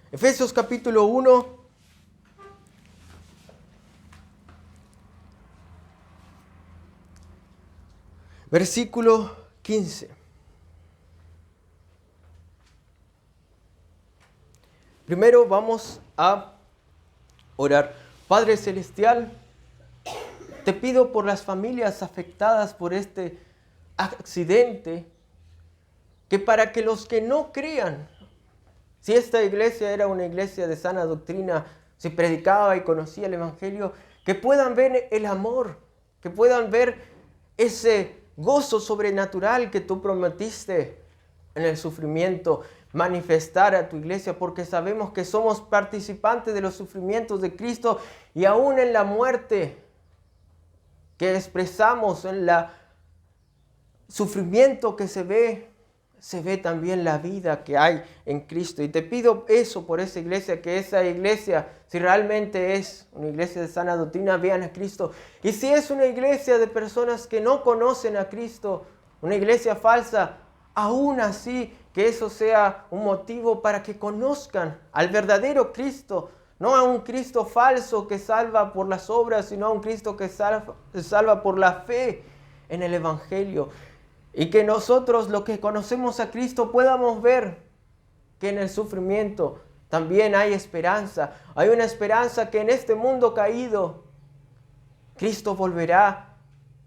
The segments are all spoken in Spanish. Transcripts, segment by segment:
Efesios capítulo 1, versículo 15. Primero vamos a orar. Padre Celestial, te pido por las familias afectadas por este accidente, que para que los que no crean, si esta iglesia era una iglesia de sana doctrina, si predicaba y conocía el Evangelio, que puedan ver el amor, que puedan ver ese gozo sobrenatural que tú prometiste en el sufrimiento, manifestar a tu iglesia, porque sabemos que somos participantes de los sufrimientos de Cristo y aún en la muerte que expresamos, en el sufrimiento que se ve también la vida que hay en Cristo. Y te pido eso por esa iglesia, que esa iglesia, si realmente es una iglesia de sana doctrina, vean a Cristo. Y si es una iglesia de personas que no conocen a Cristo, una iglesia falsa, aún así que eso sea un motivo para que conozcan al verdadero Cristo, no a un Cristo falso que salva por las obras, sino a un Cristo que salva por la fe en el Evangelio. Y que nosotros, los que conocemos a Cristo, podamos ver que en el sufrimiento también hay esperanza. Hay una esperanza que en este mundo caído, Cristo volverá.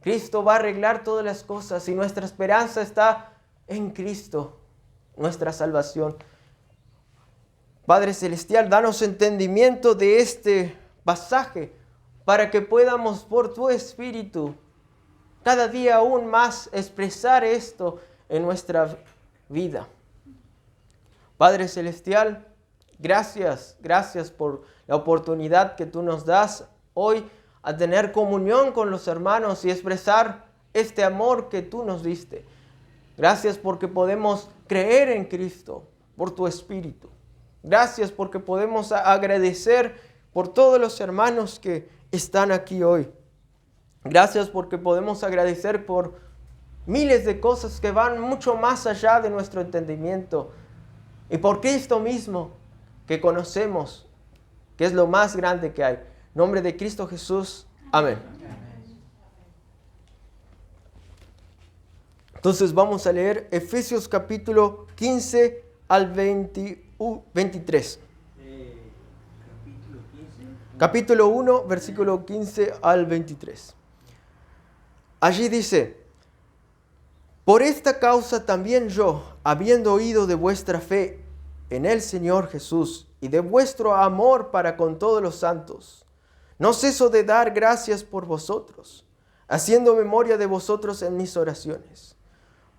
Cristo va a arreglar todas las cosas y nuestra esperanza está en Cristo, nuestra salvación. Padre Celestial, danos entendimiento de este pasaje para que podamos por tu Espíritu cada día aún más expresar esto en nuestra vida. Padre Celestial, gracias por la oportunidad que tú nos das hoy a tener comunión con los hermanos y expresar este amor que tú nos diste. Gracias porque podemos creer en Cristo por tu Espíritu. Gracias porque podemos agradecer por todos los hermanos que están aquí hoy. Gracias porque podemos agradecer por miles de cosas que van mucho más allá de nuestro entendimiento. Y por Cristo mismo que conocemos, que es lo más grande que hay. En nombre de Cristo Jesús. Amén. Entonces vamos a leer Efesios capítulo 15 al 23. Capítulo 1, versículo 15 al 23. Allí dice: por esta causa también yo, habiendo oído de vuestra fe en el Señor Jesús y de vuestro amor para con todos los santos, no ceso de dar gracias por vosotros, haciendo memoria de vosotros en mis oraciones,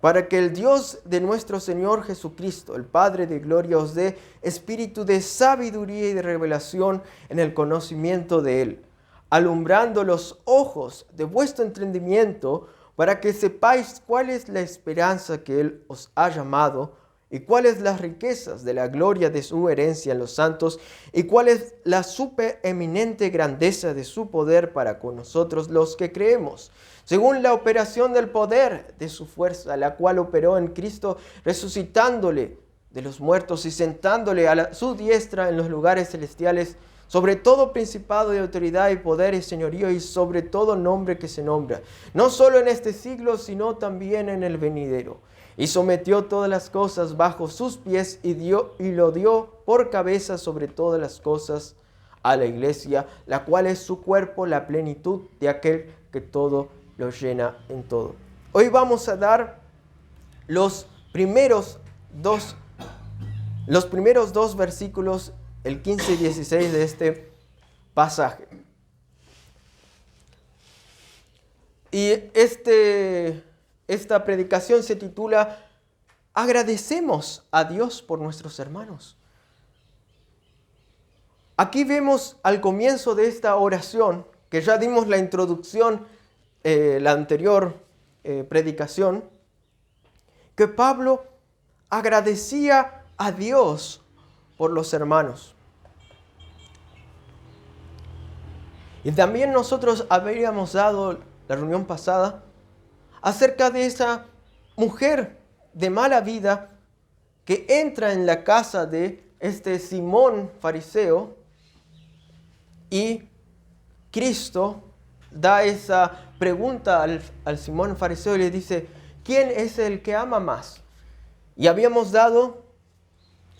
para que el Dios de nuestro Señor Jesucristo, el Padre de gloria, os dé espíritu de sabiduría y de revelación en el conocimiento de Él, alumbrando los ojos de vuestro entendimiento, para que sepáis cuál es la esperanza que Él os ha llamado, y cuáles las riquezas de la gloria de su herencia en los santos, y cuál es la supereminente grandeza de su poder para con nosotros los que creemos, según la operación del poder de su fuerza, la cual operó en Cristo, resucitándole de los muertos y sentándole a su diestra en los lugares celestiales, sobre todo principado y autoridad y poder y señorío y sobre todo nombre que se nombra, no solo en este siglo, sino también en el venidero. Y sometió todas las cosas bajo sus pies y lo dio por cabeza sobre todas las cosas a la iglesia, la cual es su cuerpo, la plenitud de aquel que todo lo llena en todo. Hoy vamos a dar los primeros dos versículos, el 15 y 16 de este pasaje. Y esta predicación se titula Agradecemos a Dios por nuestros hermanos. Aquí vemos al comienzo de esta oración, que ya dimos la introducción, la anterior predicación, que Pablo agradecía a Dios por los hermanos. Y también nosotros habíamos dado la reunión pasada acerca de esa mujer de mala vida que entra en la casa del este Simón fariseo y Cristo da esa pregunta al Simón fariseo y le dice, ¿quién es el que ama más? Y habíamos dado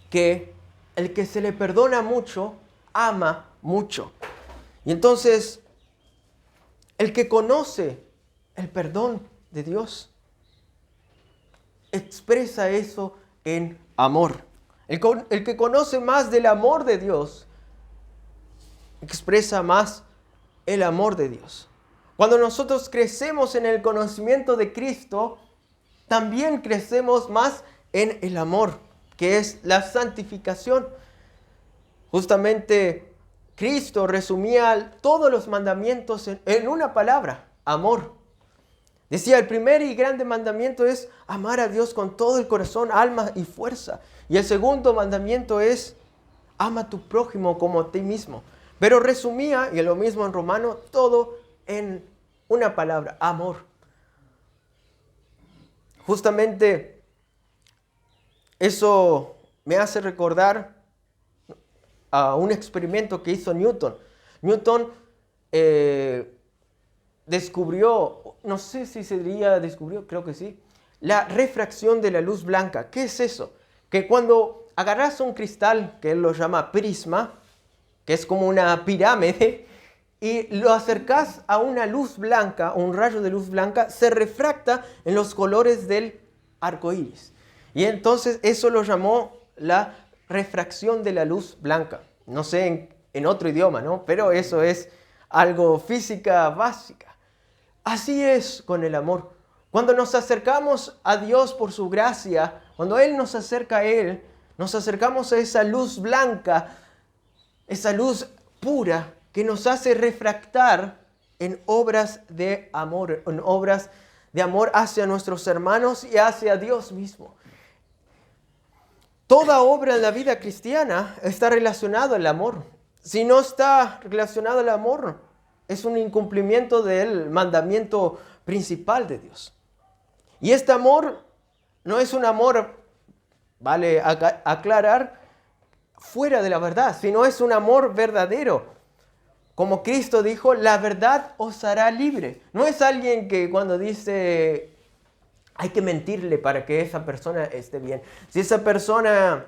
que el que se le perdona mucho, ama mucho. Y entonces, el que conoce el perdón de Dios, expresa eso en amor. El que conoce más del amor de Dios, expresa más el amor de Dios. Cuando nosotros crecemos en el conocimiento de Cristo, también crecemos más en el amor, que es la santificación. Justamente Cristo resumía todos los mandamientos en una palabra, amor. Decía, el primer y grande mandamiento es amar a Dios con todo el corazón, alma y fuerza. Y el segundo mandamiento es ama a tu prójimo como a ti mismo. Pero resumía, y es lo mismo en Romano, todo en una palabra, amor. Justamente eso me hace recordar a un experimento que hizo Newton. Newton descubrió, no sé si se diría descubrió, creo que sí, la refracción de la luz blanca. ¿Qué es eso? Que cuando agarras un cristal, que él lo llama prisma, que es como una pirámide, y lo acercas a una luz blanca, un rayo de luz blanca, se refracta en los colores del arco iris. Y entonces eso lo llamó la refracción de la luz blanca. No sé en otro idioma, ¿no? Pero eso es algo física básica. Así es con el amor. Cuando nos acercamos a Dios por su gracia, cuando Él nos acerca a Él, nos acercamos a esa luz blanca, esa luz pura que nos hace refractar en obras de amor hacia nuestros hermanos y hacia Dios mismo. Toda obra en la vida cristiana está relacionada al amor. Si no está relacionado al amor, es un incumplimiento del mandamiento principal de Dios. Y este amor no es un amor, vale aclarar, fuera de la verdad, sino es un amor verdadero. Como Cristo dijo, la verdad os hará libre. No es alguien que cuando dice hay que mentirle para que esa persona esté bien. Si esa persona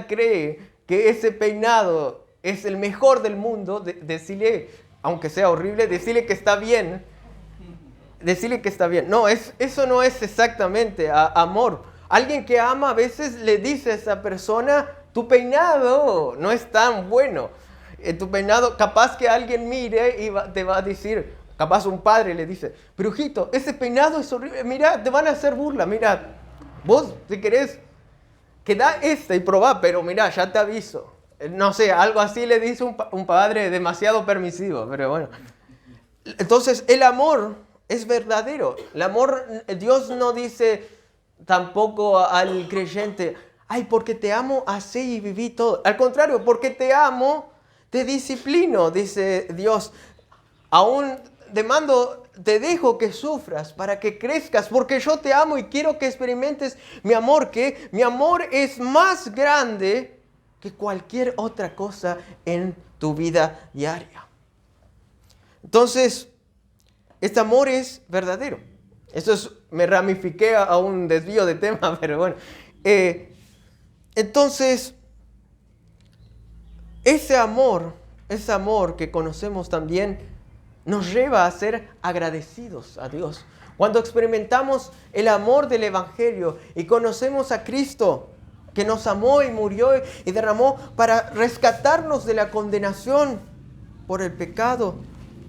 cree que ese peinado es el mejor del mundo, decirle, aunque sea horrible, decirle que está bien. Decirle que está bien. No, eso no es exactamente amor. Alguien que ama a veces le dice a esa persona, tu peinado no es tan bueno. Tu peinado, capaz que alguien mire y te va a decir, capaz un padre le dice, pero hijito, ese peinado es horrible, mira, te van a hacer burla, mira, vos si querés, queda y probá, pero mira, ya te aviso. No sé, algo así le dice un padre demasiado permisivo, pero bueno. Entonces, el amor es verdadero. El amor, Dios no dice tampoco al creyente, ay, porque te amo, así y viví todo. Al contrario, porque te amo, te disciplino, dice Dios. Aún te dejo que sufras para que crezcas, porque yo te amo y quiero que experimentes mi amor, que mi amor es más grande que cualquier otra cosa en tu vida diaria. Entonces, este amor es verdadero. Me ramifiqué a un desvío de tema, pero bueno. Entonces, ese amor que conocemos también, nos lleva a ser agradecidos a Dios. Cuando experimentamos el amor del Evangelio y conocemos a Cristo, que nos amó y murió y derramó para rescatarnos de la condenación por el pecado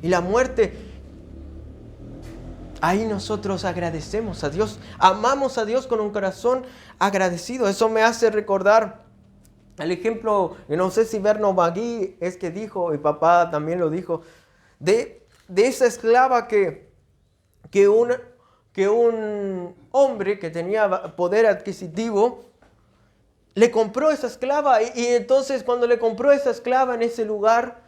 y la muerte, ahí nosotros agradecemos a Dios, amamos a Dios con un corazón agradecido. Eso me hace recordar el ejemplo, no sé si Berno Magui es que dijo, y papá también lo dijo, de esa esclava que un hombre que tenía poder adquisitivo le compró esa esclava y entonces cuando le compró esa esclava en ese lugar,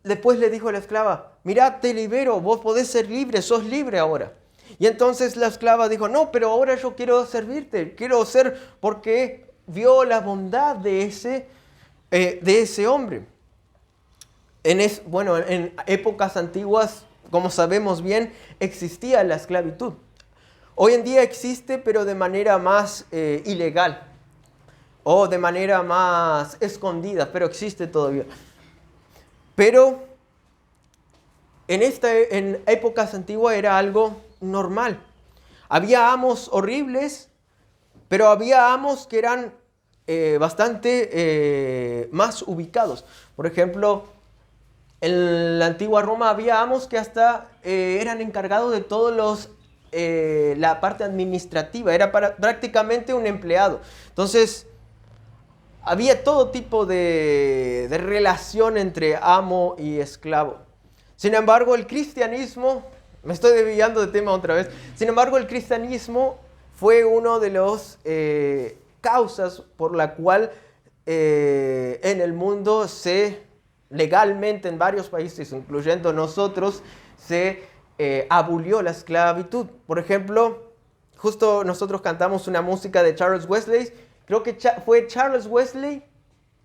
después le dijo a la esclava, mirá, te libero, vos podés ser libre, sos libre ahora. Y entonces la esclava dijo, no, pero ahora yo quiero servirte, quiero ser, porque vio la bondad de ese hombre. En épocas antiguas, como sabemos bien, existía la esclavitud. Hoy en día existe, pero de manera más ilegal o de manera más escondida, pero existe todavía. Pero en épocas antiguas era algo normal. Había amos horribles, pero había amos que eran bastante más ubicados. Por ejemplo, en la antigua Roma había amos que hasta eran encargados de todos la parte administrativa. Era prácticamente un empleado. Entonces, había todo tipo de relación entre amo y esclavo. Sin embargo, el cristianismo, me estoy desviando de tema otra vez, sin embargo, el cristianismo fue una de las causas por la cual en el mundo legalmente en varios países, incluyendo nosotros, se abolió la esclavitud. Por ejemplo, justo nosotros cantamos una música de Charles Wesley, creo que fue Charles Wesley,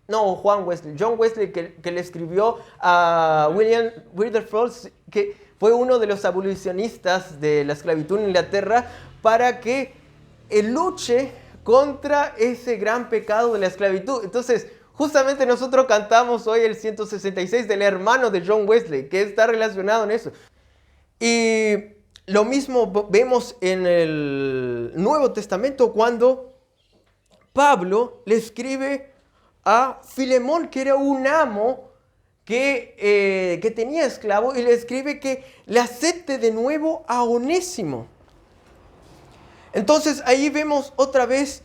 no, John Wesley que le escribió a William Wilberforce, que fue uno de los abolicionistas de la esclavitud en Inglaterra, para que luche contra ese gran pecado de la esclavitud. Entonces, justamente nosotros cantamos hoy el 166 del hermano de John Wesley, que está relacionado en eso. Y lo mismo vemos en el Nuevo Testamento cuando Pablo le escribe a Filemón, que era un amo que tenía esclavo, y le escribe que le acepte de nuevo a Onésimo. Entonces ahí vemos otra vez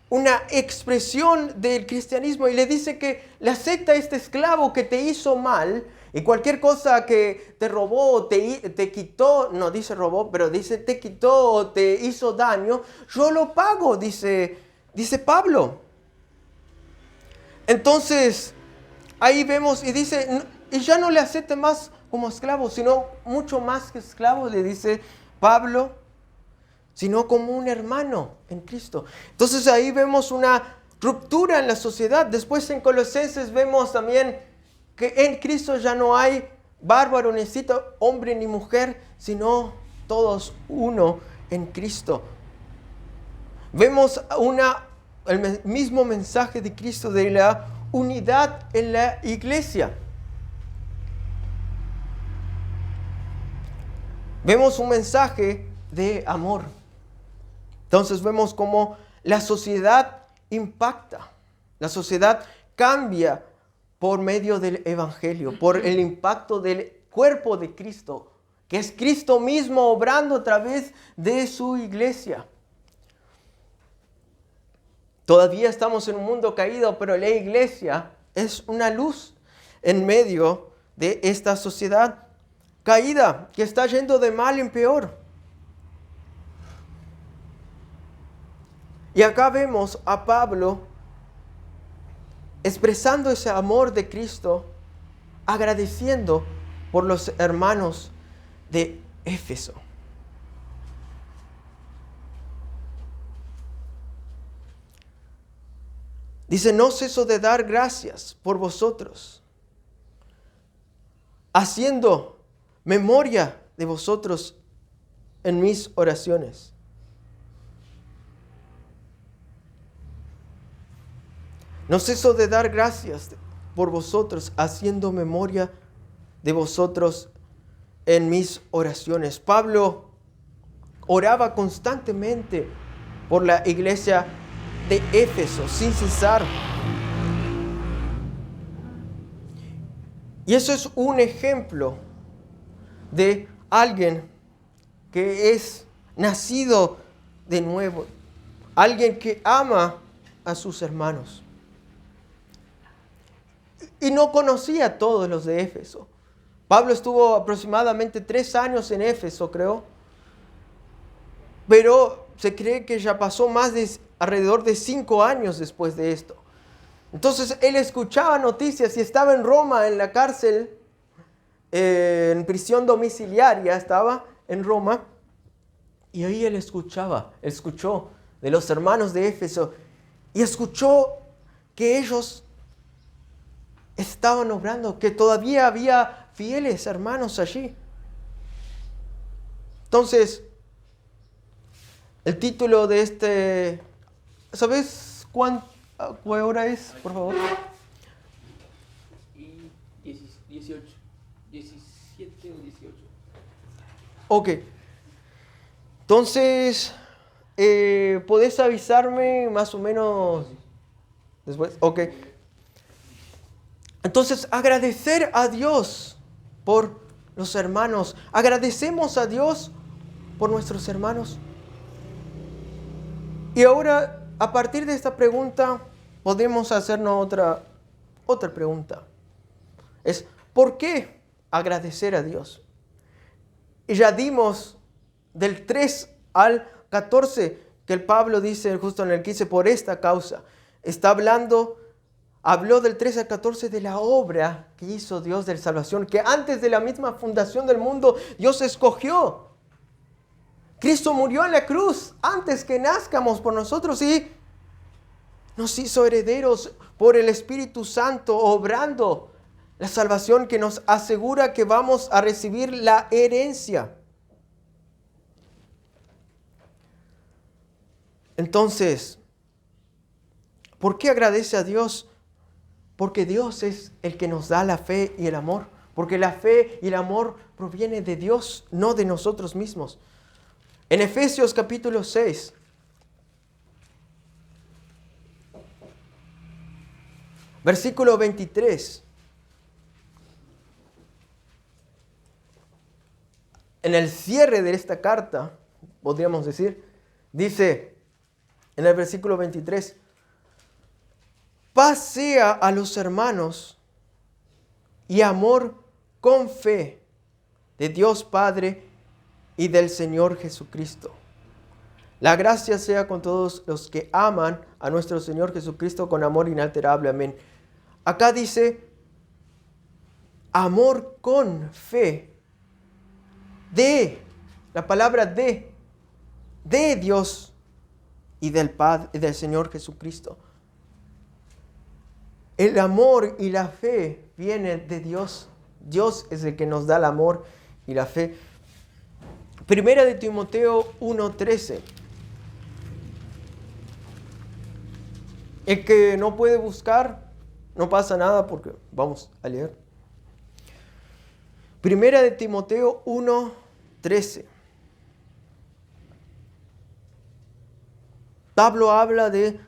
una expresión del cristianismo y le dice que le acepta a este esclavo que te hizo mal y cualquier cosa que te robó, te quitó, no dice robó, pero dice te quitó o te hizo daño, yo lo pago, dice Pablo. Entonces, ahí vemos y dice, y ya no le acepte más como esclavo, sino mucho más que esclavo, le dice Pablo, sino como un hermano en Cristo. Entonces ahí vemos una ruptura en la sociedad. Después en Colosenses vemos también que en Cristo ya no hay bárbaro, necesita hombre ni mujer, sino todos uno en Cristo. Vemos el mismo mensaje de Cristo de la unidad en la iglesia. Vemos un mensaje de amor. Entonces vemos cómo la sociedad impacta, la sociedad cambia por medio del evangelio, por el impacto del cuerpo de Cristo, que es Cristo mismo obrando a través de su iglesia. Todavía estamos en un mundo caído, pero la iglesia es una luz en medio de esta sociedad caída que está yendo de mal en peor. Y acá vemos a Pablo expresando ese amor de Cristo, agradeciendo por los hermanos de Éfeso. Dice, no ceso de dar gracias por vosotros, haciendo memoria de vosotros en mis oraciones. No ceso de dar gracias por vosotros, haciendo memoria de vosotros en mis oraciones. Pablo oraba constantemente por la iglesia de Éfeso, sin cesar. Y eso es un ejemplo de alguien que es nacido de nuevo, alguien que ama a sus hermanos. Y no conocía a todos los de Éfeso. Pablo estuvo aproximadamente 3 años en Éfeso, creo. Pero se cree que ya pasó alrededor de 5 años después de esto. Entonces él escuchaba noticias y estaba en Roma, en la cárcel, en prisión domiciliaria, estaba en Roma. Y ahí él escuchó de los hermanos de Éfeso y escuchó que ellos estaban obrando, que todavía había fieles hermanos allí. Entonces, el título de este, ¿sabes qué hora es, por favor? 18, 17 o 18. Ok. Entonces, ¿podés avisarme más o menos después? Ok. Entonces, agradecer a Dios por los hermanos. Agradecemos a Dios por nuestros hermanos. Y ahora, a partir de esta pregunta, podemos hacernos otra pregunta. Es, ¿por qué agradecer a Dios? Y ya dimos del 3 al 14 que el Pablo dice justo en el 15, por esta causa. Habló del 3 al 14 de la obra que hizo Dios de salvación, que antes de la misma fundación del mundo Dios escogió. Cristo murió en la cruz antes que nazcamos por nosotros y nos hizo herederos por el Espíritu Santo, obrando la salvación que nos asegura que vamos a recibir la herencia. Entonces, ¿por qué agradece a Dios? Porque Dios es el que nos da la fe y el amor. Porque la fe y el amor proviene de Dios, no de nosotros mismos. En Efesios capítulo 6, versículo 23. En el cierre de esta carta, podríamos decir, dice en el versículo 23, paz sea a los hermanos y amor con fe de Dios Padre y del Señor Jesucristo. La gracia sea con todos los que aman a nuestro Señor Jesucristo con amor inalterable. Amén. Acá dice amor con fe la palabra de Dios y del Padre y del Señor Jesucristo. El amor y la fe vienen de Dios. Dios es el que nos da el amor y la fe. Primera de Timoteo 1:13. El que no puede buscar, no pasa nada porque vamos a leer. Primera de Timoteo 1:13. Pablo habla de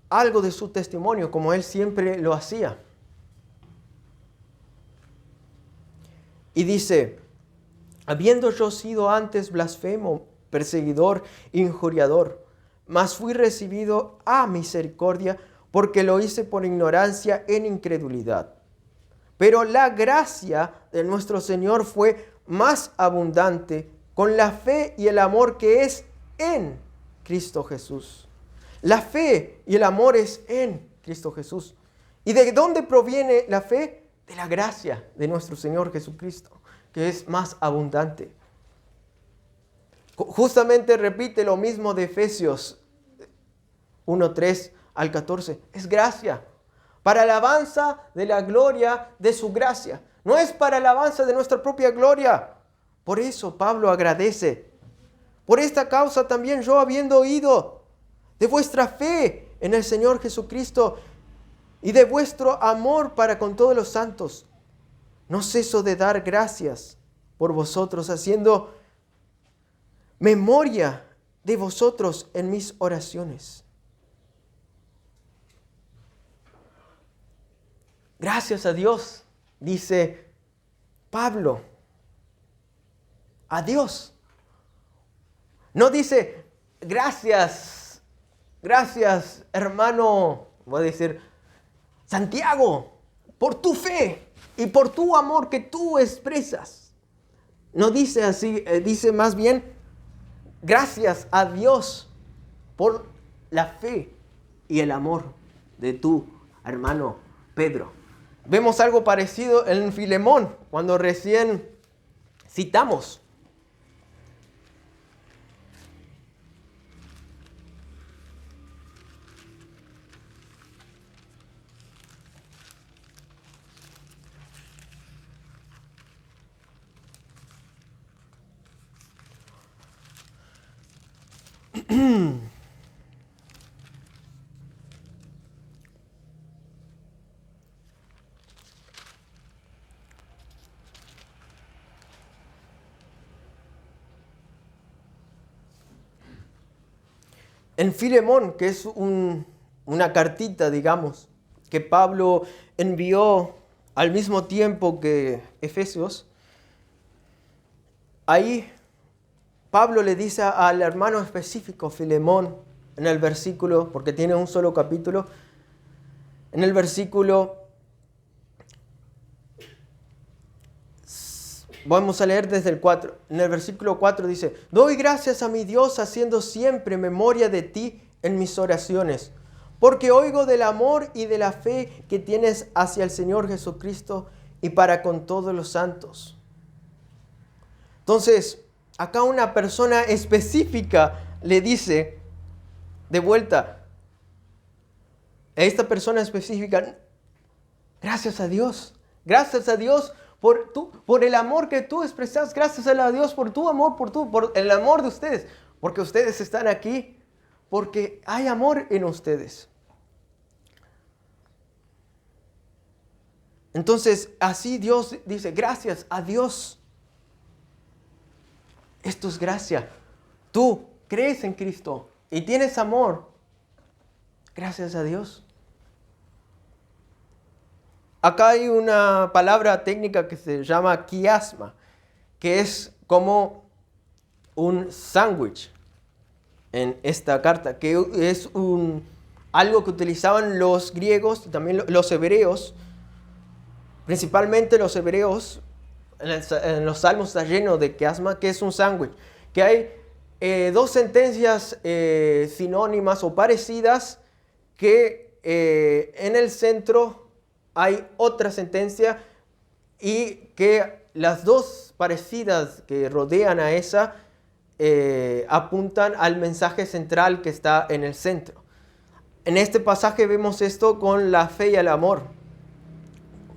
algo de su testimonio, como él siempre lo hacía. Y dice, habiendo yo sido antes blasfemo, perseguidor, injuriador, mas fui recibido a misericordia, porque lo hice por ignorancia en incredulidad. Pero la gracia de nuestro Señor fue más abundante con la fe y el amor que es en Cristo Jesús. La fe y el amor es en Cristo Jesús. ¿Y de dónde proviene la fe? De la gracia de nuestro Señor Jesucristo, que es más abundante. Justamente repite lo mismo de Efesios 1:3 al 14. Es gracia. Para alabanza de la gloria de su gracia. No es para alabanza de nuestra propia gloria. Por eso Pablo agradece. Por esta causa también yo, habiendo oído de vuestra fe en el Señor Jesucristo y de vuestro amor para con todos los santos, no ceso de dar gracias por vosotros, haciendo memoria de vosotros en mis oraciones. Gracias a Dios, dice Pablo. A Dios. No dice, gracias hermano, voy a decir, Santiago, por tu fe y por tu amor que tú expresas. No dice así, dice más bien, gracias a Dios por la fe y el amor de tu hermano Pedro. Vemos algo parecido en Filemón, cuando recién citamos. En Filemón, que es una cartita, digamos, que Pablo envió al mismo tiempo que Efesios, ahí Pablo le dice al hermano específico, Filemón, en el versículo, porque tiene un solo capítulo, en el versículo, vamos a leer desde el 4, en el versículo 4 dice, doy gracias a mi Dios haciendo siempre memoria de ti en mis oraciones, porque oigo del amor y de la fe que tienes hacia el Señor Jesucristo y para con todos los santos. Entonces, acá una persona específica le dice de vuelta a esta persona específica, gracias a Dios por el amor que tú expresas, gracias a Dios por tu amor, por el amor de ustedes, porque ustedes están aquí, porque hay amor en ustedes. Entonces, así Dios dice, gracias a Dios. Esto es gracia. Tú crees en Cristo y tienes amor. Gracias a Dios. Acá hay una palabra técnica que se llama quiasma, que es como un sándwich en esta carta, que es algo que utilizaban los griegos y también los hebreos, principalmente los hebreos. En los salmos está lleno de quiasma, que es un sándwich, que hay dos sentencias sinónimas o parecidas, que en el centro hay otra sentencia y que las dos parecidas que rodean a esa apuntan al mensaje central que está en el centro. En este pasaje vemos esto con la fe y el amor.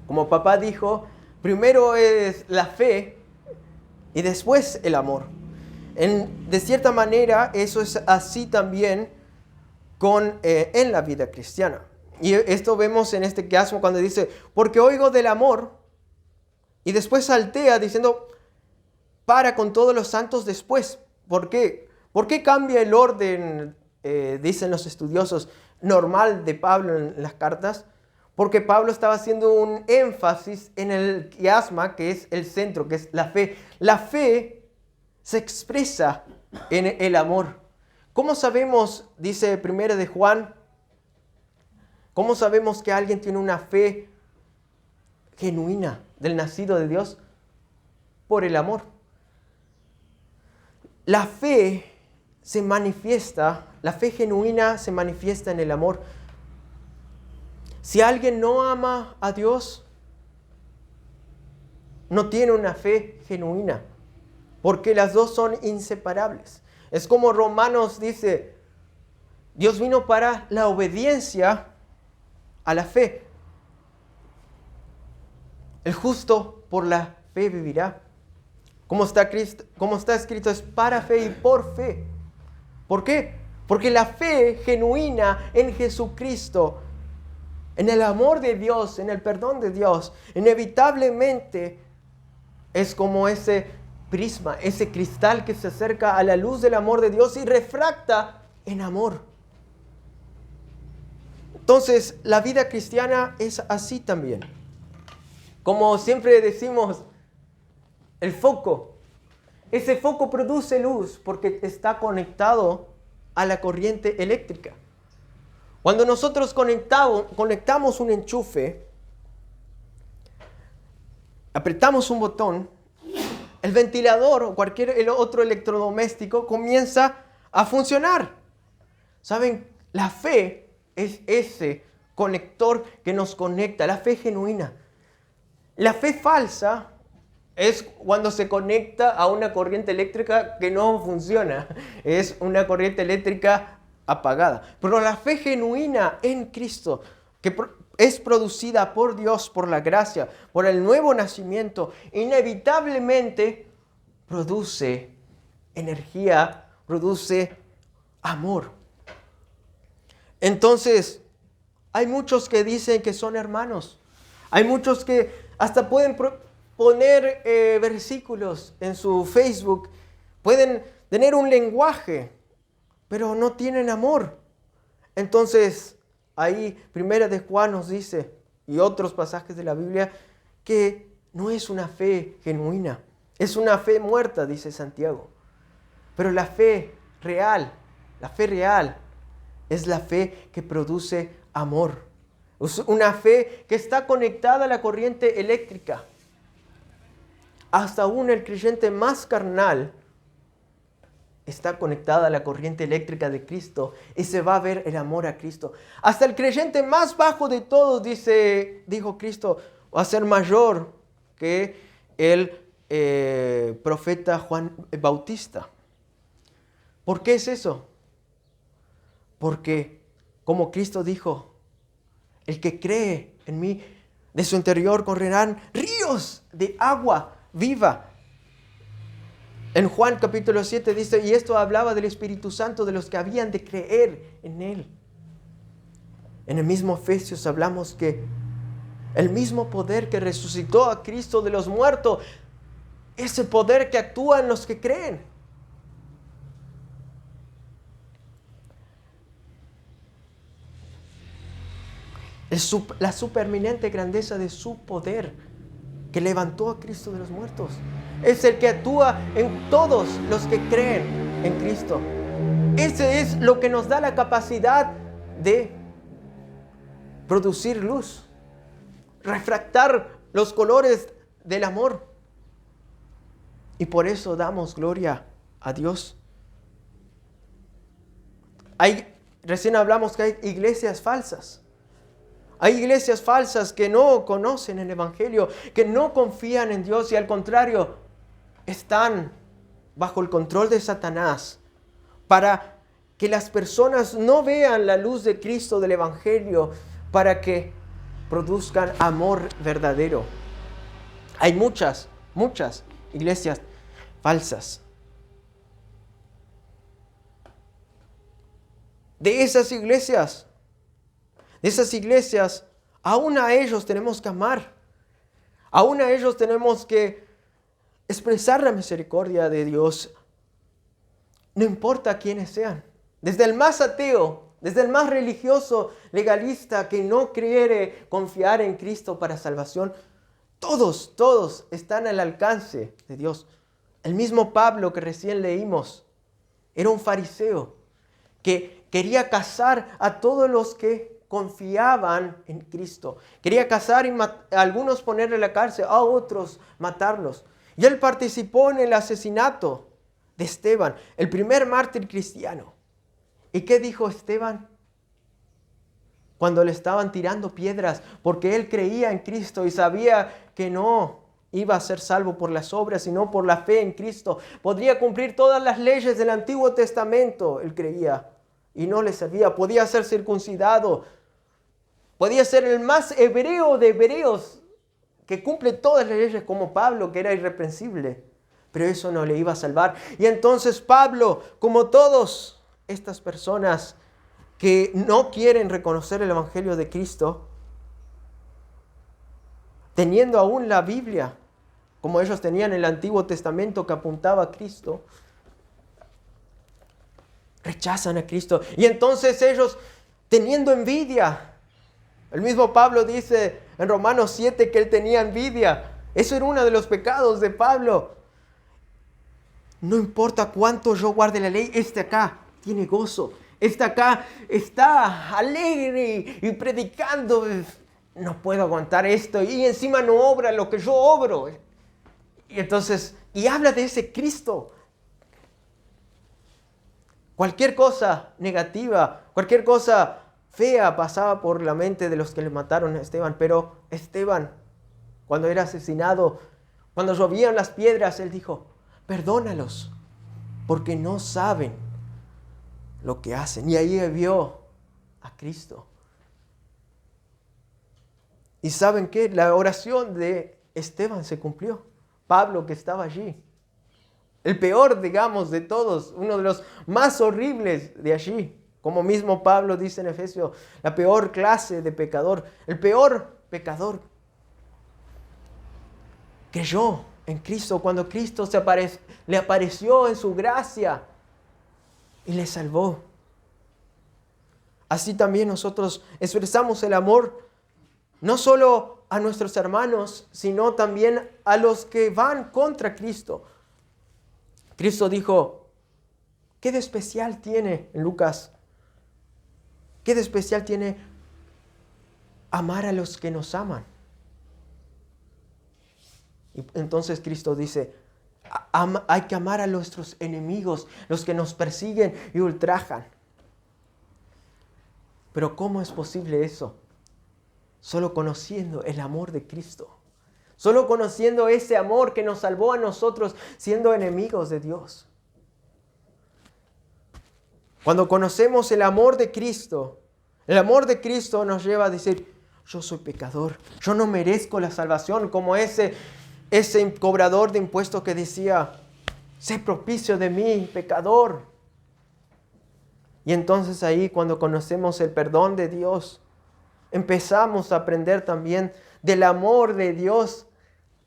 Como papá dijo, primero es la fe y después el amor. De cierta manera, eso es así también en la vida cristiana. Y esto vemos en este caso cuando dice, porque oigo del amor, y después saltea diciendo, para con todos los santos después. ¿Por qué? ¿Por qué cambia el orden, dicen los estudiosos, normal de Pablo en las cartas? Porque Pablo estaba haciendo un énfasis en el quiasma, que es el centro, que es la fe. La fe se expresa en el amor. ¿Cómo sabemos, dice 1 de Juan, cómo sabemos que alguien tiene una fe genuina del nacido de Dios? Por el amor. La fe se manifiesta, la fe genuina se manifiesta en el amor. Si alguien no ama a Dios, no tiene una fe genuina, porque las dos son inseparables. Es como Romanos dice, Dios vino para la obediencia a la fe. El justo por la fe vivirá. Como está escrito, es para fe y por fe. ¿Por qué? Porque la fe genuina en Jesucristo, en el amor de Dios, en el perdón de Dios, inevitablemente es como ese prisma, ese cristal que se acerca a la luz del amor de Dios y refracta en amor. Entonces, la vida cristiana es así también. Como siempre decimos, el foco. Ese foco produce luz porque está conectado a la corriente eléctrica. Cuando nosotros conectamos un enchufe, apretamos un botón, el ventilador o cualquier otro electrodoméstico comienza a funcionar. ¿Saben? La fe es ese conector que nos conecta, la fe genuina. La fe falsa es cuando se conecta a una corriente eléctrica que no funciona. Es una corriente eléctrica apagada. Pero la fe genuina en Cristo, que es producida por Dios, por la gracia, por el nuevo nacimiento, inevitablemente produce energía, produce amor. Entonces, hay muchos que dicen que son hermanos. Hay muchos que hasta pueden poner versículos en su Facebook. Pueden tener un lenguaje, pero no tienen amor. Entonces, ahí Primera de Juan nos dice, y otros pasajes de la Biblia, que no es una fe genuina. Es una fe muerta, dice Santiago. Pero la fe real es la fe que produce amor. Es una fe que está conectada a la corriente eléctrica. Hasta aún el creyente más carnal está conectada a la corriente eléctrica de Cristo y se va a ver el amor a Cristo. Hasta el creyente más bajo de todos, dijo Cristo, va a ser mayor que el profeta Juan Bautista. ¿Por qué es eso? Porque, como Cristo dijo, el que cree en mí, de su interior correrán ríos de agua viva. En Juan capítulo 7 dice, y esto hablaba del Espíritu Santo, de los que habían de creer en Él. En el mismo Efesios hablamos que el mismo poder que resucitó a Cristo de los muertos, ese poder que actúa en los que creen. La supereminente grandeza de su poder que levantó a Cristo de los muertos. Es el que actúa en todos los que creen en Cristo. Ese es lo que nos da la capacidad de producir luz, refractar los colores del amor. Y por eso damos gloria a Dios. Recién hablamos que hay iglesias falsas. Hay iglesias falsas que no conocen el Evangelio, que no confían en Dios y al contrario, están bajo el control de Satanás para que las personas no vean la luz de Cristo del Evangelio, para que produzcan amor verdadero. Hay muchas iglesias falsas. De esas iglesias, aún a ellos tenemos que amar. Aún a ellos tenemos que expresar la misericordia de Dios. No importa quiénes sean. Desde el más ateo, desde el más religioso, legalista, que no quiere confiar en Cristo para salvación. Todos están al alcance de Dios. El mismo Pablo que recién leímos era un fariseo que quería cazar a todos los que confiaban en Cristo. Quería cazar y a algunos ponerle en la cárcel, a otros matarlos. Y él participó en el asesinato de Esteban, el primer mártir cristiano. ¿Y qué dijo Esteban? Cuando le estaban tirando piedras, porque él creía en Cristo y sabía que no iba a ser salvo por las obras, sino por la fe en Cristo. Podría cumplir todas las leyes del Antiguo Testamento, él creía, y no le servía. Podía ser circuncidado, podía ser el más hebreo de hebreos, que cumple todas las leyes como Pablo, que era irreprensible, pero eso no le iba a salvar. Y entonces Pablo, como todas estas personas que no quieren reconocer el Evangelio de Cristo, teniendo aún la Biblia, como ellos tenían el Antiguo Testamento que apuntaba a Cristo, rechazan a Cristo. Y entonces ellos, teniendo envidia, el mismo Pablo dice en Romanos 7 que él tenía envidia. Eso era uno de los pecados de Pablo. No importa cuánto yo guarde la ley, este acá tiene gozo. Este acá está alegre y predicando. No puedo aguantar esto. Y encima no obra lo que yo obro. Y entonces, y habla de ese Cristo. Cualquier cosa negativa, cualquier cosa fea pasaba por la mente de los que le mataron a Esteban. Pero Esteban, cuando era asesinado, cuando llovían las piedras, él dijo, perdónalos, porque no saben lo que hacen. Y ahí vio a Cristo. ¿Y saben qué? La oración de Esteban se cumplió. Pablo, que estaba allí, el peor, digamos, de todos, uno de los más horribles de allí. Como mismo Pablo dice en Efesios, la peor clase de pecador, el peor pecador. Creyó en Cristo cuando Cristo le apareció en su gracia y le salvó. Así también nosotros expresamos el amor no solo a nuestros hermanos, sino también a los que van contra Cristo. Cristo dijo, ¿qué de especial tiene en Lucas? ¿Qué de especial tiene amar a los que nos aman? Y entonces Cristo dice, hay que amar a nuestros enemigos, los que nos persiguen y ultrajan. Pero ¿cómo es posible eso? Solo conociendo el amor de Cristo. Solo conociendo ese amor que nos salvó a nosotros siendo enemigos de Dios. Cuando conocemos el amor de Cristo nos lleva a decir, yo soy pecador, yo no merezco la salvación, como ese cobrador de impuestos que decía, sé propicio de mí, pecador. Y entonces ahí cuando conocemos el perdón de Dios, empezamos a aprender también del amor de Dios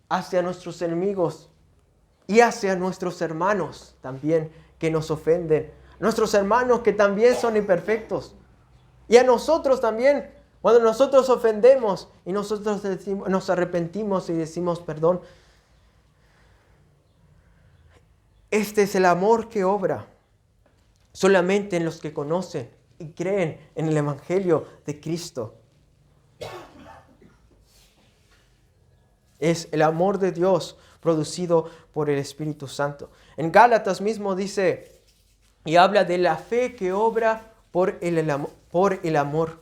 hacia nuestros enemigos y hacia nuestros hermanos también que nos ofenden. Nuestros hermanos que también son imperfectos. Y a nosotros también, cuando nosotros ofendemos y nosotros nos arrepentimos y decimos perdón. Este es el amor que obra solamente en los que conocen y creen en el Evangelio de Cristo. Es el amor de Dios producido por el Espíritu Santo. En Gálatas mismo dice y habla de la fe que obra por el amor.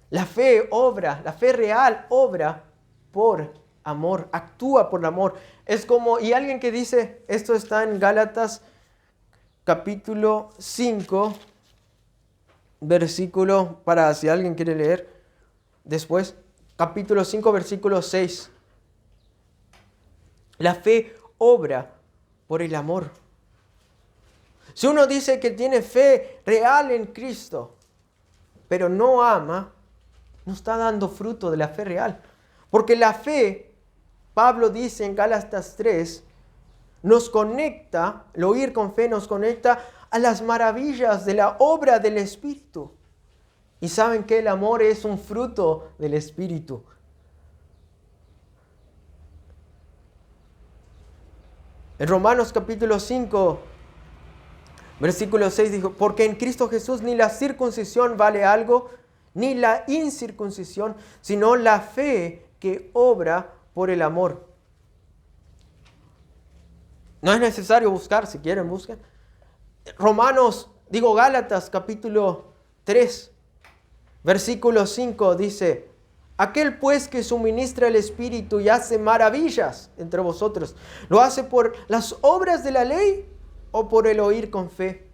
La fe obra, la fe real obra por amor, actúa por amor. Es como, y alguien que dice, esto está en Gálatas capítulo 5, versículo, para si alguien quiere leer después, capítulo 5, versículo 6. La fe obra por el amor. Si uno dice que tiene fe real en Cristo, pero no ama, no está dando fruto de la fe real. Porque la fe, Pablo dice en Gálatas 3, nos conecta, el oír con fe nos conecta a las maravillas de la obra del Espíritu. Y saben que el amor es un fruto del Espíritu. En Romanos capítulo 5, versículo 6 dijo, porque en Cristo Jesús ni la circuncisión vale algo, ni la incircuncisión, sino la fe que obra por el amor. No es necesario buscar, si quieren busquen. Gálatas capítulo 3, versículo 5 dice, aquel pues que suministra el Espíritu y hace maravillas entre vosotros, ¿lo hace por las obras de la ley o por el oír con fe?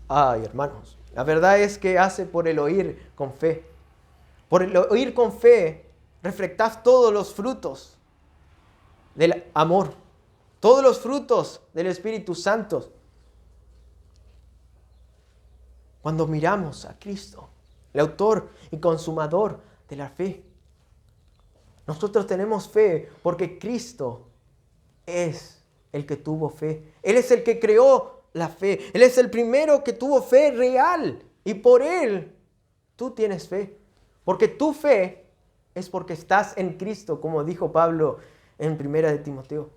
Ay, hermanos, la verdad es que hace por el oír con fe. Por el oír con fe, reflectad todos los frutos del amor, todos los frutos del Espíritu Santo. Cuando miramos a Cristo, el autor y consumador de la fe. Nosotros tenemos fe porque Cristo es el que tuvo fe. Él es el que creó la fe. Él es el primero que tuvo fe real. Y por Él tú tienes fe. Porque tu fe es porque estás en Cristo, como dijo Pablo en 1 de Timoteo.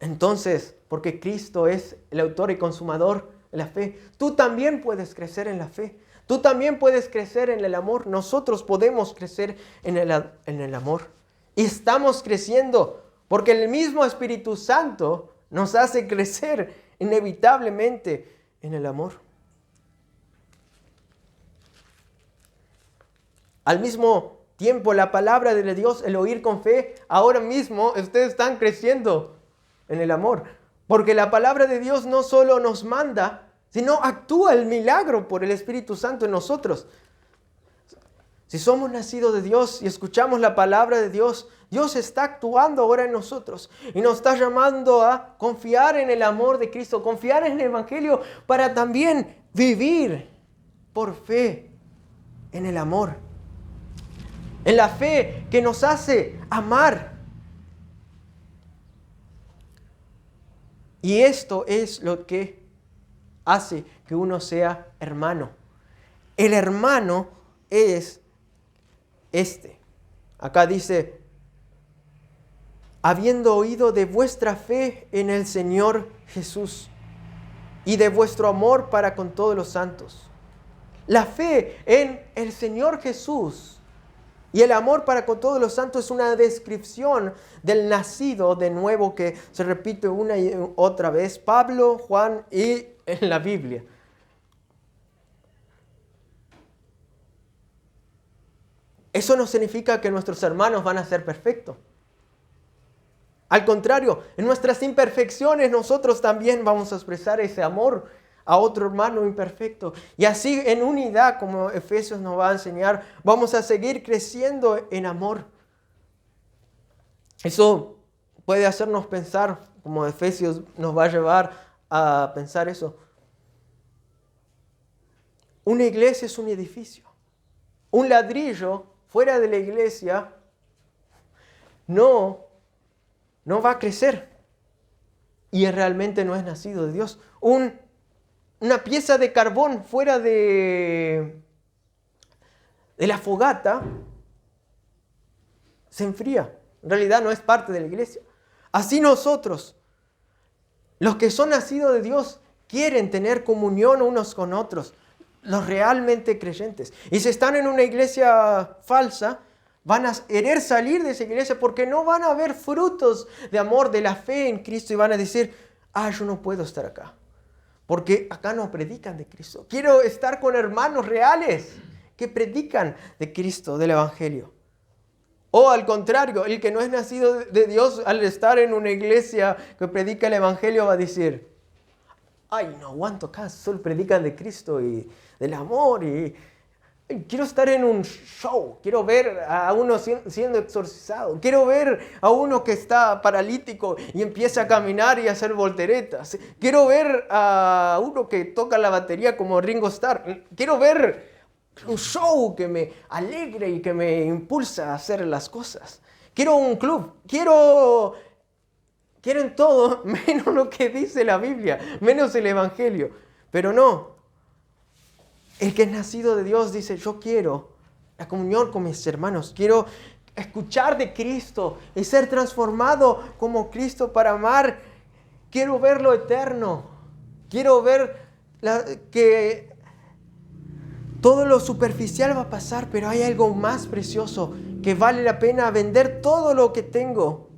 Entonces, porque Cristo es el autor y consumador de la fe, tú también puedes crecer en la fe. Tú también puedes crecer en el amor. Nosotros podemos crecer en el amor. Y estamos creciendo porque el mismo Espíritu Santo nos hace crecer inevitablemente en el amor. Al mismo tiempo, la palabra de Dios, el oír con fe, ahora mismo ustedes están creciendo en el amor. Porque la palabra de Dios no solo nos manda, sino actúa el milagro por el Espíritu Santo en nosotros. Si somos nacidos de Dios y escuchamos la palabra de Dios, Dios está actuando ahora en nosotros y nos está llamando a confiar en el amor de Cristo, confiar en el Evangelio para también vivir por fe en el amor. En la fe que nos hace amar. Y esto es lo que hace que uno sea hermano. El hermano es acá dice, habiendo oído de vuestra fe en el Señor Jesús y de vuestro amor para con todos los santos. La fe en el Señor Jesús y el amor para con todos los santos es una descripción del nacido de nuevo que se repite una y otra vez. Pablo, Juan y en la Biblia. Eso no significa que nuestros hermanos van a ser perfectos. Al contrario, en nuestras imperfecciones nosotros también vamos a expresar ese amor a otro hermano imperfecto. Y así en unidad, como Efesios nos va a enseñar, vamos a seguir creciendo en amor. Eso puede hacernos pensar, como Efesios nos va a llevar a pensar eso. Una iglesia es un edificio. Un ladrillo fuera de la iglesia no va a crecer y realmente no es nacido de Dios. Una pieza de carbón fuera de la fogata se enfría. En realidad no es parte de la iglesia. Así nosotros, los que son nacidos de Dios, quieren tener comunión unos con otros, los realmente creyentes. Y si están en una iglesia falsa, van a querer salir de esa iglesia porque no van a ver frutos de amor, de la fe en Cristo y van a decir, yo no puedo estar acá, porque acá no predican de Cristo. Quiero estar con hermanos reales que predican de Cristo, del Evangelio. O al contrario, el que no es nacido de Dios, al estar en una iglesia que predica el Evangelio, va a decir, no aguanto acá, solo predican de Cristo y del amor y quiero estar en un show, quiero ver a uno siendo exorcizado, quiero ver a uno que está paralítico y empieza a caminar y a hacer volteretas, quiero ver a uno que toca la batería como Ringo Starr, quiero ver un show que me alegre y que me impulsa a hacer las cosas, quiero un club, quiero en todo menos lo que dice la Biblia, menos el Evangelio, pero no. El que es nacido de Dios dice, yo quiero la comunión con mis hermanos, quiero escuchar de Cristo y ser transformado como Cristo para amar, quiero ver lo eterno, quiero ver que todo lo superficial va a pasar, pero hay algo más precioso que vale la pena vender todo lo que tengo,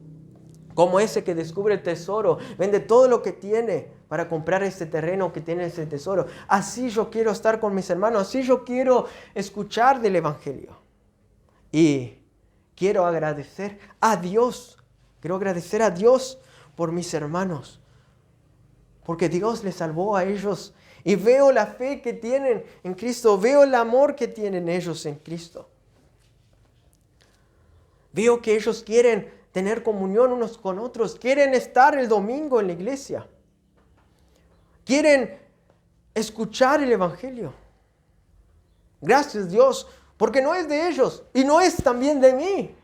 como ese que descubre el tesoro, vende todo lo que tiene para comprar este terreno que tiene ese tesoro. Así yo quiero estar con mis hermanos, así yo quiero escuchar del Evangelio. Y quiero agradecer a Dios por mis hermanos, porque Dios les salvó a ellos. Y veo la fe que tienen en Cristo, veo el amor que tienen ellos en Cristo. Veo que ellos quieren tener comunión unos con otros, quieren estar el domingo en la iglesia. Quieren escuchar el Evangelio. Gracias Dios, porque no es de ellos y no es también de mí.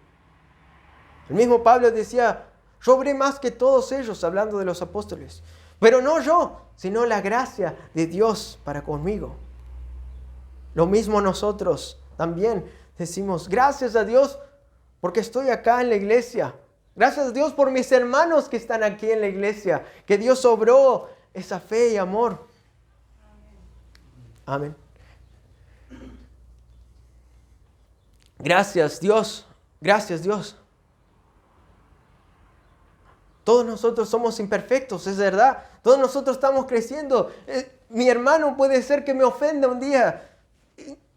El mismo Pablo decía, yo obré más que todos ellos, hablando de los apóstoles. Pero no yo, sino la gracia de Dios para conmigo. Lo mismo nosotros también decimos, gracias a Dios porque estoy acá en la iglesia. Gracias a Dios por mis hermanos que están aquí en la iglesia, que Dios obró esa fe y amor. Amén. Gracias Dios, gracias Dios. Todos nosotros somos imperfectos, es verdad. Todos nosotros estamos creciendo. Mi hermano puede ser que me ofenda un día.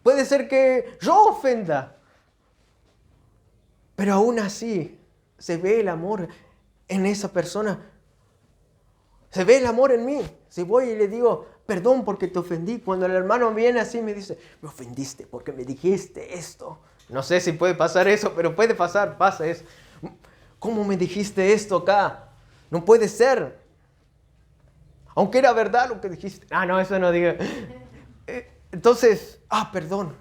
Puede ser que yo ofenda. Pero aún así se ve el amor en esa persona. Se ve el amor en mí. Si voy y le digo, perdón porque te ofendí. Cuando el hermano viene así me dice, me ofendiste porque me dijiste esto. No sé si puede pasar eso, pero puede pasar, pasa eso. ¿Cómo me dijiste esto acá? No puede ser. Aunque era verdad lo que dijiste. No, eso no diga. Entonces, perdón,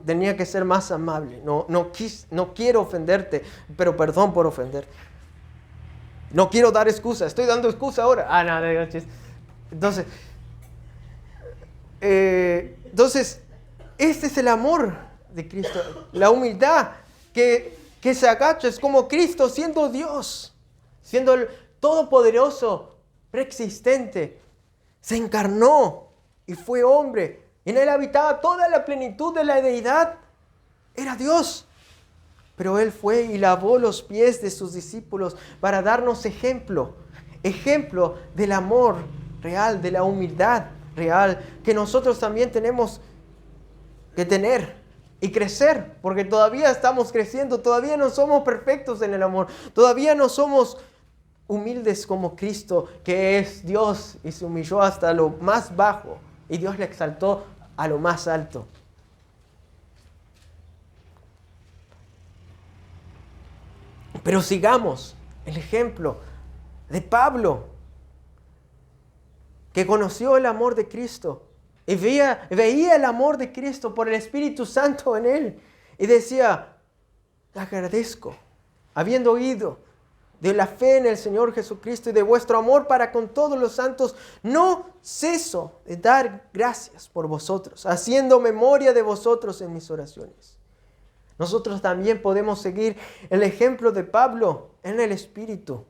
tenía que ser más amable. No quiero ofenderte, pero perdón por ofender. No quiero dar excusa. Estoy dando excusa ahora. No digo chiste. Entonces, este es el amor de Cristo. La humildad que se agacha. Es como Cristo siendo Dios, siendo el todopoderoso, preexistente. Se encarnó y fue hombre. En él habitaba toda la plenitud de la deidad. Era Dios. Pero él fue y lavó los pies de sus discípulos para darnos ejemplo del amor real, de la humildad real, que nosotros también tenemos que tener y crecer, porque todavía estamos creciendo, todavía no somos perfectos en el amor, todavía no somos humildes como Cristo, que es Dios y se humilló hasta lo más bajo y Dios le exaltó a lo más alto. Pero sigamos el ejemplo de Pablo, que conoció el amor de Cristo y veía el amor de Cristo por el Espíritu Santo en él. Y decía, agradezco, habiendo oído de la fe en el Señor Jesucristo y de vuestro amor para con todos los santos, no ceso de dar gracias por vosotros, haciendo memoria de vosotros en mis oraciones. Nosotros también podemos seguir el ejemplo de Pablo en el Espíritu,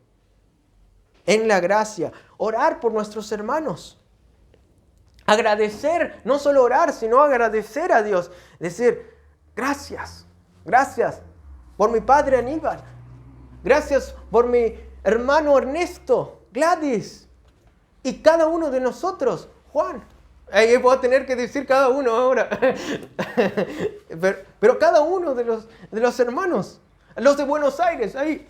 en la gracia, orar por nuestros hermanos, agradecer, no solo orar, sino agradecer a Dios, decir, gracias por mi padre Aníbal, gracias por mi hermano Ernesto, Gladys, y cada uno de nosotros, Juan. Ahí voy a tener que decir cada uno ahora. Pero cada uno de los hermanos. Los de Buenos Aires. Ahí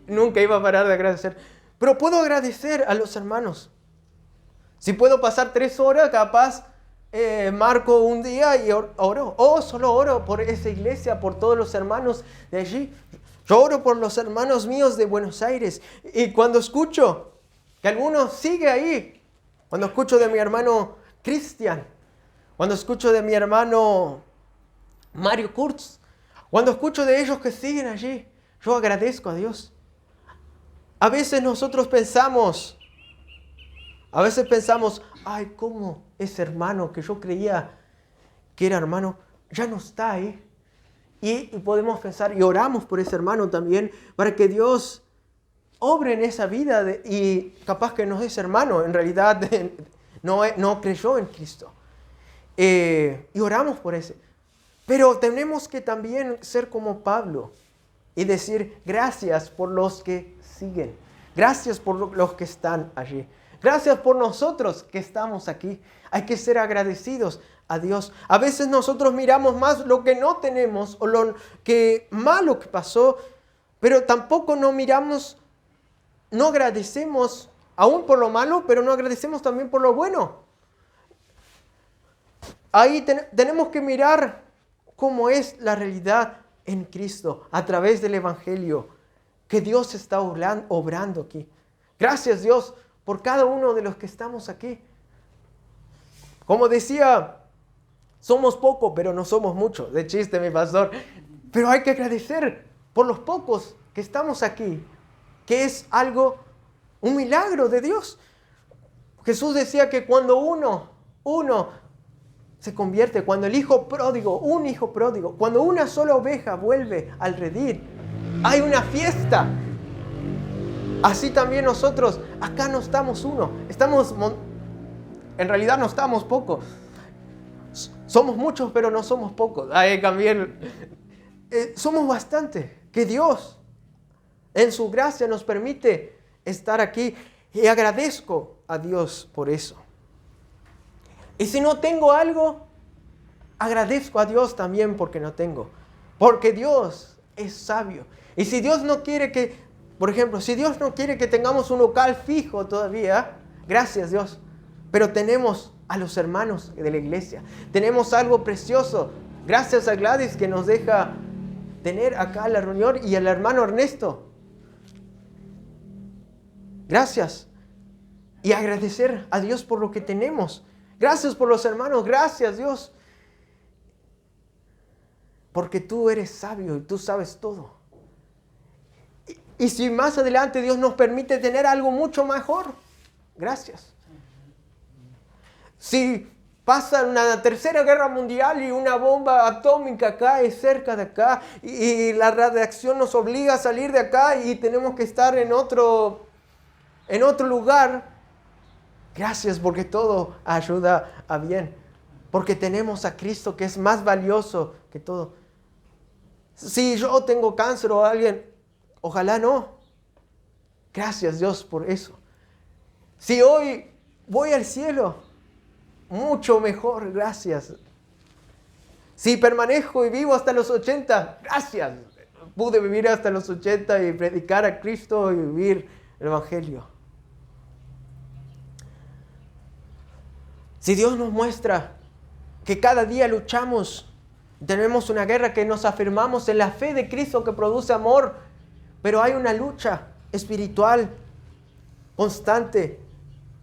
nunca iba a parar de agradecer. Pero puedo agradecer a los hermanos. Si puedo pasar 3 horas, capaz marco un día y oro. Solo oro por esa iglesia, por todos los hermanos de allí. Yo oro por los hermanos míos de Buenos Aires. Y cuando escucho que alguno sigue ahí, cuando escucho de mi hermano Cristian, cuando escucho de mi hermano Mario Kurtz, cuando escucho de ellos que siguen allí, yo agradezco a Dios. A veces nosotros pensamos, ay, ¿cómo ese hermano que yo creía que era hermano ya no está ahí? Y podemos pensar, y oramos por ese hermano también, para que Dios obre en esa vida y capaz que no es hermano, en realidad no creyó en Cristo. Y oramos por ese. Pero tenemos que también ser como Pablo y decir gracias por los que siguen. Gracias por los que están allí. Gracias por nosotros que estamos aquí. Hay que ser agradecidos a Dios. A veces nosotros miramos más lo que no tenemos o lo que malo que pasó, pero tampoco no agradecemos aún por lo malo, pero no agradecemos también por lo bueno. Ahí tenemos que mirar cómo es la realidad en Cristo a través del Evangelio, que Dios está obrando aquí. Gracias Dios por cada uno de los que estamos aquí. Como decía, somos pocos, pero no somos muchos. De chiste, mi pastor. Pero hay que agradecer por los pocos que estamos aquí, que es un milagro de Dios. Jesús decía que cuando uno se convierte, cuando un hijo pródigo, cuando una sola oveja vuelve al redil, hay una fiesta. Así también nosotros, acá no estamos en realidad no estamos pocos. Somos muchos, pero no somos pocos. Somos bastante, que Dios en su gracia nos permite estar aquí y agradezco a Dios por eso. Y si no tengo algo, agradezco a Dios también porque no tengo. Porque Dios es sabio. Y si Dios no quiere que Por ejemplo, si Dios no quiere que tengamos un local fijo todavía, gracias Dios, pero tenemos a los hermanos de la iglesia. Tenemos algo precioso. Gracias a Gladys que nos deja tener acá la reunión y al hermano Ernesto. Gracias. Y agradecer a Dios por lo que tenemos. Gracias por los hermanos. Gracias Dios. Porque tú eres sabio y tú sabes todo. Y si más adelante Dios nos permite tener algo mucho mejor, gracias. Si pasa una tercera guerra mundial y una bomba atómica cae cerca de acá y la radiación nos obliga a salir de acá y tenemos que estar en otro lugar, gracias porque todo ayuda a bien. Porque tenemos a Cristo que es más valioso que todo. Si yo tengo cáncer o alguien, ojalá no. Gracias Dios por eso. Si hoy voy al cielo, mucho mejor, gracias. Si permanezco y vivo hasta los 80, gracias. Pude vivir hasta los 80 y predicar a Cristo y vivir el Evangelio. Si Dios nos muestra que cada día luchamos, tenemos una guerra, que nos afirmamos en la fe de Cristo que produce amor, pero hay una lucha espiritual constante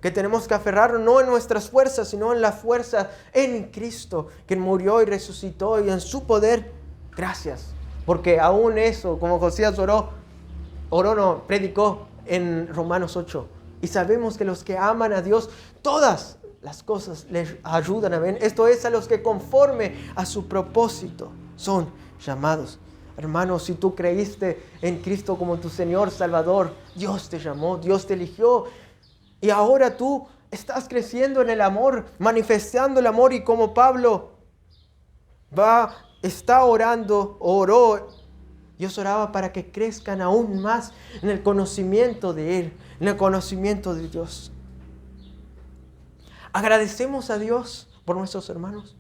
que tenemos que aferrarnos no en nuestras fuerzas, sino en la fuerza en Cristo, que murió y resucitó y en su poder. Gracias, porque aún eso, como Josías predicó en Romanos 8, y sabemos que los que aman a Dios, todas las cosas les ayudan a ver. Esto es, a los que conforme a su propósito son llamados. Hermanos, si tú creíste en Cristo como tu Señor Salvador, Dios te llamó, Dios te eligió. Y ahora tú estás creciendo en el amor, manifestando el amor. Y como Pablo oró, Dios oraba para que crezcan aún más en el conocimiento de Él, en el conocimiento de Dios. Agradecemos a Dios por nuestros hermanos.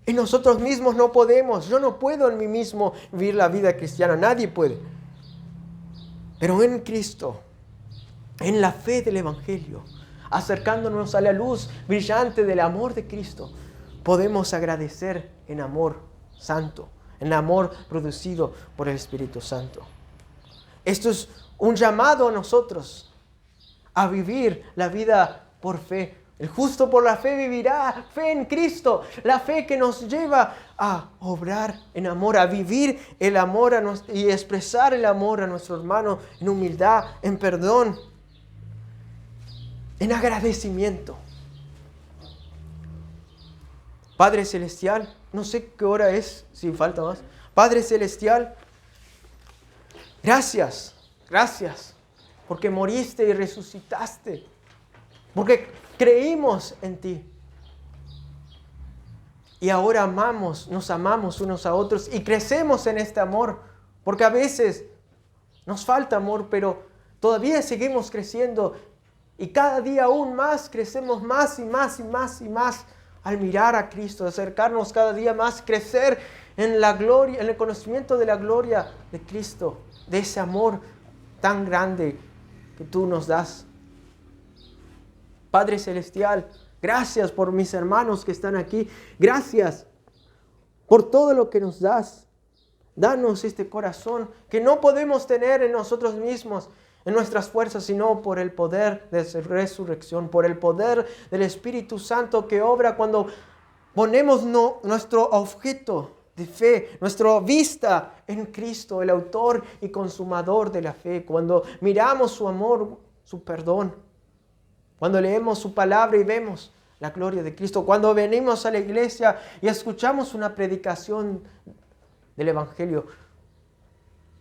Y nosotros mismos no podemos. Yo no puedo en mí mismo vivir la vida cristiana. Nadie puede. Pero en Cristo, en la fe del Evangelio, acercándonos a la luz brillante del amor de Cristo, podemos agradecer en amor santo, en amor producido por el Espíritu Santo. Esto es un llamado a nosotros a vivir la vida por fe. El justo por la fe vivirá, fe en Cristo, la fe que nos lleva a obrar en amor, a vivir el amor y expresar el amor a nuestro hermano en humildad, en perdón, en agradecimiento. Padre Celestial, no sé qué hora es, si falta más. Padre Celestial, gracias, porque moriste y resucitaste, porque creímos en ti. Y ahora nos amamos unos a otros y crecemos en este amor, porque a veces nos falta amor, pero todavía seguimos creciendo. Y cada día aún más crecemos más y más y más y más al mirar a Cristo, acercarnos cada día más, crecer en la gloria, en el conocimiento de la gloria de Cristo, de ese amor tan grande que tú nos das. Padre Celestial, gracias por mis hermanos que están aquí. Gracias por todo lo que nos das. Danos este corazón que no podemos tener en nosotros mismos, en nuestras fuerzas, sino por el poder de resurrección, por el poder del Espíritu Santo que obra cuando ponemos nuestro objeto de fe, nuestra vista en Cristo, el autor y consumador de la fe, cuando miramos su amor, su perdón, cuando leemos su palabra y vemos la gloria de Cristo, cuando venimos a la iglesia y escuchamos una predicación del Evangelio,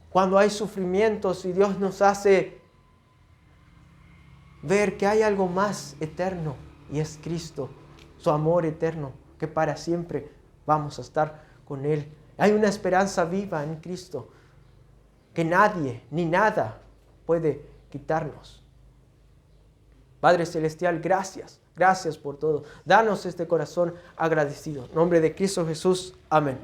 cuando hay sufrimientos y Dios nos hace ver que hay algo más eterno y es Cristo, su amor eterno, que para siempre vamos a estar con Él. Hay una esperanza viva en Cristo que nadie ni nada puede quitarnos. Padre Celestial, gracias por todo. Danos este corazón agradecido. En nombre de Cristo Jesús, amén.